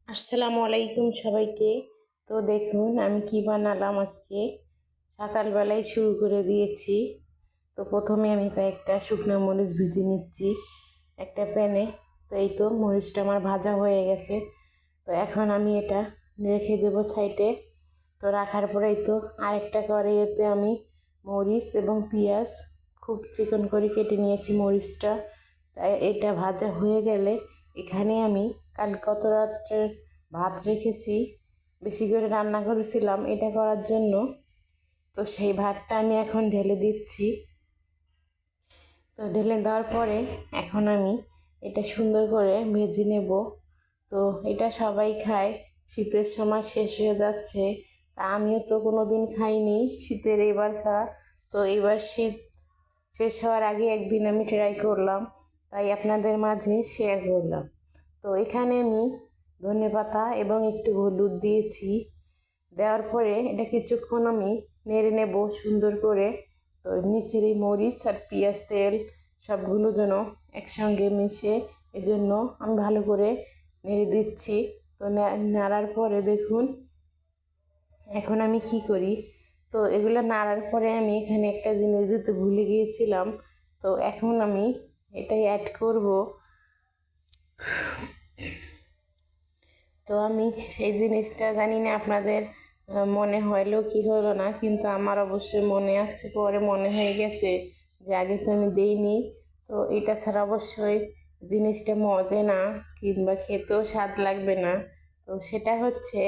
আসসালামু আলাইকুম সবাইকে। তো দেখুন আমি কি বানালাম আজকে। সকালবেলায় শুরু করে দিয়েছি। তো প্রথমে আমি কয়েকটা শুকনো মরিচ ভেজে নিচ্ছি একটা প্যানে। তো এই তো মরিচটা আমার ভাজা হয়ে গেছে। তো এখন আমি এটা রেখে দেবো সাইডে। তো রাখার পরেই তো আরেকটা কড়াইতে আমি মরিচ এবং পেঁয়াজ খুব চিকন করে কেটে নিয়েছি মরিচটা। তাই এটা ভাজা হয়ে গেলে এখানে আমি কাল গত রাত্রের ভাত রেখেছি, বেশি করে রান্না করেছিলাম এটা করার জন্য। তো সেই ভাতটা আমি এখন ঢেলে দিচ্ছি। তো ঢেলে দেওয়ার পরে এখন আমি এটা সুন্দর করে ভেজে নেব। তো এটা সবাই খায়, শীতের সময় শেষ হয়ে যাচ্ছে, তা আমিও তো কোনো দিন খাইনি শীতের এবার তো এবার শীত শেষ হওয়ার আগে একদিন আমি ট্রাই করলাম, তাই আপনাদের মাঝে শেয়ার করলাম। তো এখানে আমি ধনেপাতা এবং একটু হলুদ দিয়েছি। দেওয়ার পরে এটা কিছুক্ষণ আমি নেড়ে নেব সুন্দর করে। তো নিচের এই মরিচ আর পেঁয়াজ তেল সবগুলো যেন একসঙ্গে মিশে, এজন্য আমি ভালো করে নেড়ে দিচ্ছি। তো নাড়ার পরে দেখুন এখন আমি কি করি। তো এগুলো নাড়ার পরে আমি এখানে একটা জিনিস দিতে ভুলে গিয়েছিলাম। তো এখন আমি এটাই অ্যাড করব। তো আমি সেই জিনিসটা জানি না আপনাদের মনে হলো কি হলো না, কিন্তু আমার অবশ্যই মনে আছে, পরে মনে হয়ে গেছে যে আগে তো আমি দিইনি। তো এটা ছাড়া অবশ্যই জিনিসটা মজে না কিংবা খেতেও স্বাদ লাগবে না। তো সেটা হচ্ছে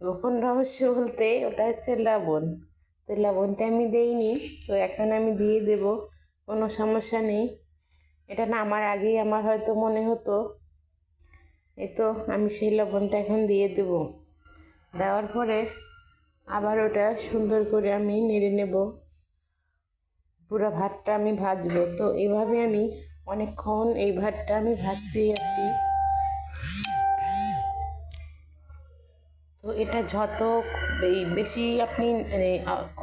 গোপন রহস্য বলতে ওটা হচ্ছে লবণ। তো লবণটা আমি দিইনি, তো এখন আমি দিয়ে দেব, কোনো সমস্যা নেই। এটা নামার আগেই আমার হয়তো মনে হতো। এই তো আমি সেই লবণটা এখন দিয়ে দেব। দেওয়ার পরে আবার ওটা সুন্দর করে আমি নেড়ে নেব। পুরো ভাতটা আমি ভাজবো। তো এইভাবে আমি অনেকক্ষণ এই ভাতটা আমি ভাজতেই আছি। তো এটা যত বেশি আপনি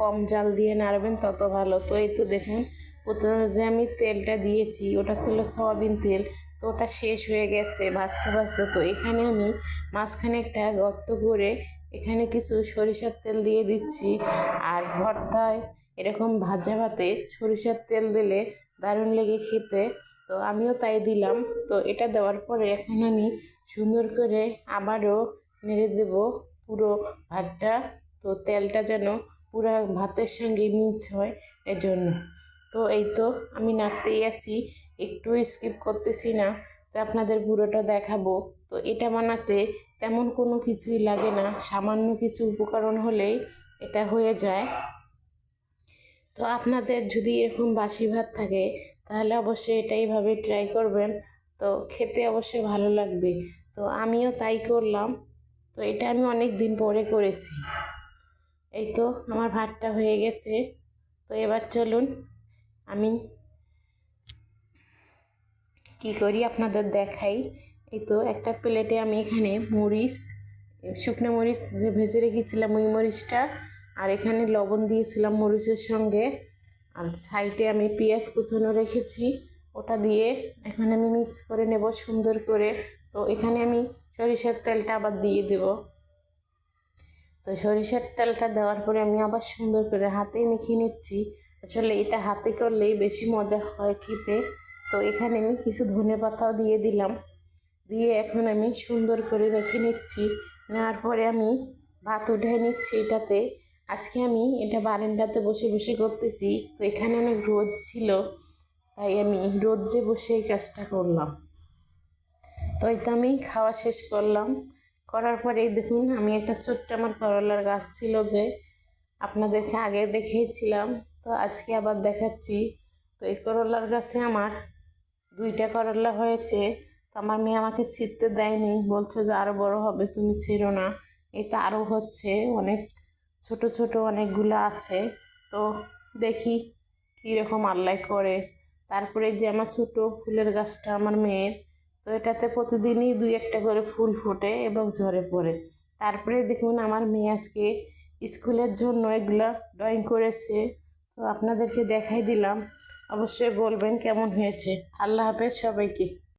কম জাল দিয়ে নাড়বেন তত ভালো। তো এই তো দেখুন প্রথমে যে আমি তেলটা দিয়েছি ওটা ছিল সয়াবিন তেল। তো ওটা শেষ হয়ে গেছে ভাজতে ভাজতে। তো এখানে আমি মাঝখানে একটা গর্ত করে এখানে কিছু সরিষার তেল দিয়ে দিচ্ছি। আর ভর্তায় এরকম ভাজা ভাতে সরিষার তেল দিলে দারুণ লেগে খেতে। তো আমিও তাই দিলাম। তো এটা দেওয়ার পরে এখন আমি সুন্দর করে আবারও নেড়ে দেব পুরো ভাতটা। তো তেলটা যেন পুরো ভাতের সঙ্গে মিক্স হয় এজন্য। তো এই তো আমি নাড়তেই আছি, একটু স্কিপ করতেছি না, তো আপনাদের পুরোটা দেখাবো। তো এটা বানাতে তেমন কোনো কিছুই লাগে না, সামান্য কিছু উপকরণ হলেই এটা হয়ে যায়। তো আপনাদের যদি এরকম বাসি ভাত থাকে তাহলে অবশ্যই এটা এইভাবে ট্রাই করবেন। তো খেতে অবশ্যই ভালো লাগবে। তো আমিও তাই করলাম। তো এটা আমি অনেক দিন পরে করেছি। এই তো আমার ভাতটা হয়ে গেছে। তো এবার চলুন আমি কি করি আপনাদের দেখাই। এই তো একটা প্লেটে আমি এখানে মরিচ, শুকনো মরিচ যে ভেজে রেখেছিলাম ওই মরিচটা, আর এখানে লবণ দিয়েছিলাম মরিচের সঙ্গে, আর সাইডে আমি পেঁয়াজ কুচানো রেখেছি ওটা দিয়ে এখন আমি মিক্স করে নেব সুন্দর করে। তো এখানে আমি সরিষার তেলটা আবার দিয়ে দেব। তো সরিষার তেলটা দেওয়ার পরে আমি আবার সুন্দর করে হাতেই মেখে নিচ্ছি। আসলে এটা হাতে করলেই বেশি মজা হয় খেতে। তো এখানে আমি কিছু ধনেপাতাও দিয়ে দিলাম। দিয়ে এখন আমি সুন্দর করে মেখে নিচ্ছি। নেওয়ার পরে আমি ভাত উঠে নিচ্ছি এটাতে। আজকে আমি এটা বারান্দাতে বসে বসে করতেছি। তো এখানে অনেক রোদ ছিল, তাই আমি রোদ্রে বসে এই কাজটা করলাম। তো এই তো আমি খাওয়া শেষ করলাম। করার পরে দেখুন আমি একটা ছোট্ট আমার করলার গাছ ছিল যে আপনাদেরকে আগে দেখিয়েছিলাম, তো আজকে আবার দেখাচ্ছি। তো এই করলার গাছে আমার 2টা করলা হয়েছে। তো আমার মেয়ে আমাকে ছিঁড়তে দেয়নি, বলছে যে আরও বড় হবে, তুমি ছিঁড়ো না। এই তো আরও হচ্ছে, অনেক ছোট ছোট অনেকগুলো আছে। তো দেখি কীরকম আল্লাহ করে। তারপরে যে আমার ছোট ফুলের গাছটা আমার মেয়ের, তো এটাতে প্রতিদিনই 2-1টা করে ফুল ফোটে এবং ঝরে পড়ে। তারপরে দেখুন আমার মেয়ে আজকে স্কুলের জন্য এগুলা ড্রয়িং করেছে। তো আপনাদেরকে দেখাই দিলাম, অবশ্যই বলবেন কেমন হয়েছে। আল্লাহ হাফেজ সবাইকে।